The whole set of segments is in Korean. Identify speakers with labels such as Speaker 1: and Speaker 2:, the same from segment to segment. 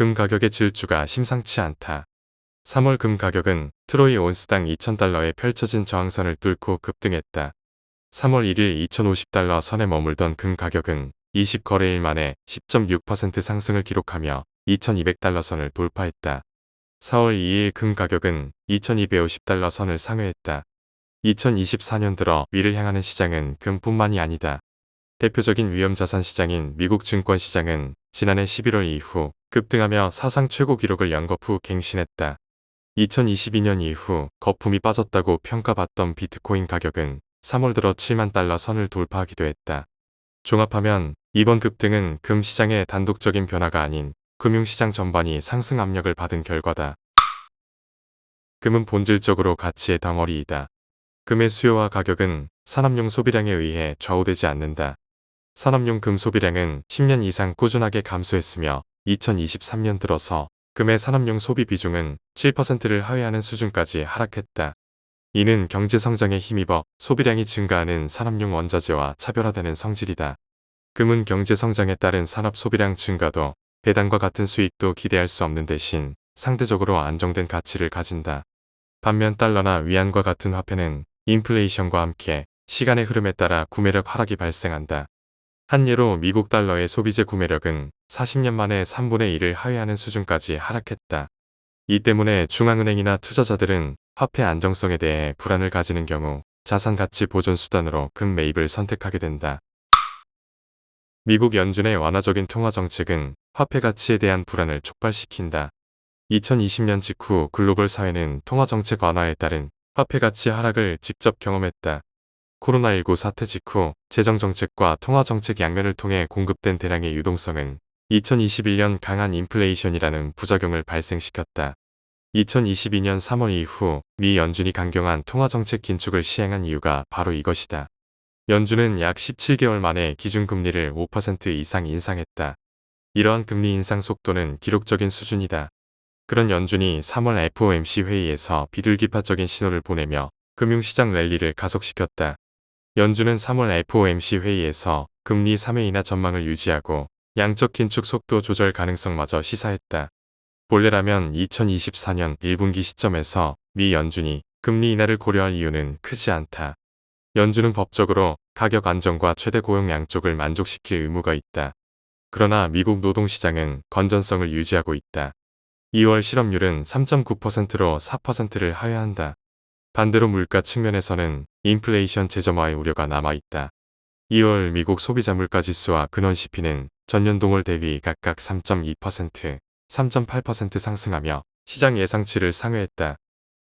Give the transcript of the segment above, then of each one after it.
Speaker 1: 금 가격의 질주가 심상치 않다. 3월 금 가격은 트로이 온스당 2,000달러에 펼쳐진 저항선을 뚫고 급등했다. 3월 1일 2,050달러 선에 머물던 금 가격은 20거래일 만에 10.6% 상승을 기록하며 2,200달러 선을 돌파했다. 4월 2일 금 가격은 2,250달러 선을 상회했다. 2024년 들어 위를 향하는 시장은 금뿐만이 아니다. 대표적인 위험자산 시장인 미국 증권시장은 지난해 11월 이후 급등하며 사상 최고 기록을 연거 후 갱신했다. 2022년 이후 거품이 빠졌다고 평가받던 비트코인 가격은 3월 들어 7만 달러 선을 돌파하기도 했다. 종합하면 이번 급등은 금 시장의 단독적인 변화가 아닌 금융시장 전반이 상승 압력을 받은 결과다. 금은 본질적으로 가치의 덩어리이다. 금의 수요와 가격은 산업용 소비량에 의해 좌우되지 않는다. 산업용 금 소비량은 10년 이상 꾸준하게 감소했으며 2023년 들어서 금의 산업용 소비 비중은 7%를 하회하는 수준까지 하락했다. 이는 경제 성장에 힘입어 소비량이 증가하는 산업용 원자재와 차별화되는 성질이다. 금은 경제 성장에 따른 산업 소비량 증가도 배당과 같은 수익도 기대할 수 없는 대신 상대적으로 안정된 가치를 가진다. 반면 달러나 위안과 같은 화폐는 인플레이션과 함께 시간의 흐름에 따라 구매력 하락이 발생한다. 한 예로 미국 달러의 소비재 구매력은 40년 만에 3분의 1을 하회하는 수준까지 하락했다. 이 때문에 중앙은행이나 투자자들은 화폐 안정성에 대해 불안을 가지는 경우 자산 가치 보존 수단으로 금 매입을 선택하게 된다. 미국 연준의 완화적인 통화 정책은 화폐 가치에 대한 불안을 촉발시킨다. 2020년 직후 글로벌 사회는 통화 정책 완화에 따른 화폐 가치 하락을 직접 경험했다. 코로나19 사태 직후 재정정책과 통화정책 양면을 통해 공급된 대량의 유동성은 2021년 강한 인플레이션이라는 부작용을 발생시켰다. 2022년 3월 이후 미 연준이 강경한 통화정책 긴축을 시행한 이유가 바로 이것이다. 연준은 약 17개월 만에 기준금리를 5% 이상 인상했다. 이러한 금리 인상 속도는 기록적인 수준이다. 그런 연준이 3월 FOMC 회의에서 비둘기파적인 신호를 보내며 금융시장 랠리를 가속시켰다. 연준은 3월 FOMC 회의에서 금리 3회 인하 전망을 유지하고 양적 긴축 속도 조절 가능성마저 시사했다. 본래라면 2024년 1분기 시점에서 미 연준이 금리 인하를 고려할 이유는 크지 않다. 연준은 법적으로 가격 안정과 최대 고용 양쪽을 만족시킬 의무가 있다. 그러나 미국 노동시장은 건전성을 유지하고 있다. 2월 실업률은 3.9%로 4%를 하회한다. 반대로 물가 측면에서는 인플레이션 재점화의 우려가 남아있다. 2월 미국 소비자 물가지수와 근원 CP는 전년 동월 대비 각각 3.2%, 3.8% 상승하며 시장 예상치를 상회했다.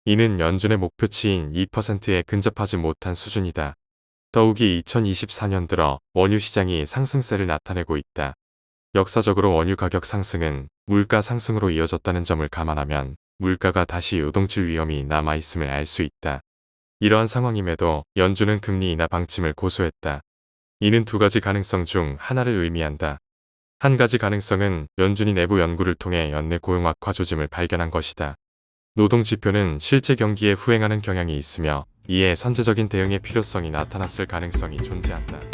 Speaker 1: 이는 연준의 목표치인 2%에 근접하지 못한 수준이다. 더욱이 2024년 들어 원유 시장이 상승세를 나타내고 있다. 역사적으로 원유 가격 상승은 물가 상승으로 이어졌다는 점을 감안하면 물가가 다시 요동칠 위험이 남아있음을 알 수 있다. 이러한 상황임에도 연준은 금리 인하 방침을 고수했다. 이는 두 가지 가능성 중 하나를 의미한다. 한 가지 가능성은 연준이 내부 연구를 통해 연내 고용 악화 조짐을 발견한 것이다. 노동 지표는 실제 경기에 후행하는 경향이 있으며 이에 선제적인 대응의 필요성이 나타났을 가능성이 존재한다.